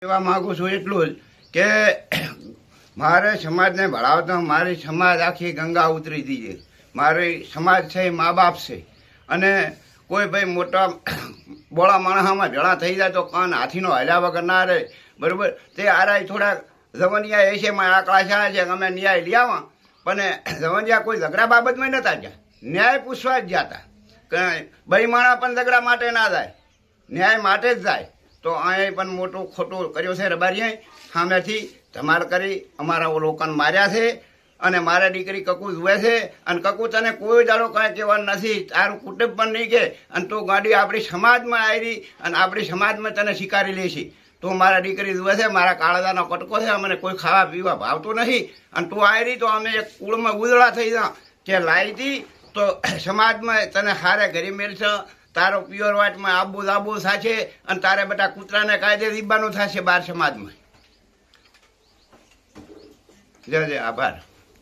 કહેવા માગું છું એટલું જ કે મારે સમાજને ભણાવતા મારી સમાજ આખી ગંગા ઉતરી દીધી. મારી સમાજ છે એ મા બાપ છે અને કોઈ ભાઈ મોટા બોળા માણસમાં ભેળા થઈ જાય તો કાન હાથીનો હલ્યા વગર ના રહે. બરાબર, તે આરાય થોડા જવનિયા એ છે આકડા શા છે અમે ન્યાય લઈ આવા, પણ જવનિયા કોઈ ઝઘડા બાબતમાં નતા ગયા, ન્યાય પૂછવા જ ગયા હતા કે ભાઈ માણા પણ ઝઘડા માટે ના જાય, ન્યાય માટે જ જાય. તો અહીં પણ મોટું ખોટું કર્યું છે. રબારીએ સામેથી ધમાલ કરી અમારા લોકોને માર્યા છે અને મારા દીકરી કકુ જુએ છે અને કકુ તને કોઈ દાડો કાંઈ કહેવાનું નથી, તારું કુટુંબ પણ નહીં કે અને તું ગાડી આપણી સમાજમાં આવી અને આપણી સમાજમાં તને સ્વીકારી લેશી. તું મારા દીકરી જુએ છે, મારા કાળજાનો કટકો છે, અમને કોઈ ખાવા પીવા ભાવતું નથી અને તું આવી તો અમે એક કુળમાં ઉજળા થઈ જા કે લાવી હતી તો સમાજમાં તને હારે ઘરી મેળશે. તારો પ્યોર વાટમાં આબુ લાબુ થશે અને તારે બધા કૂતરાને કાયદે દીબાનું થશે બાર સમાજમાં. જય જય, આભાર.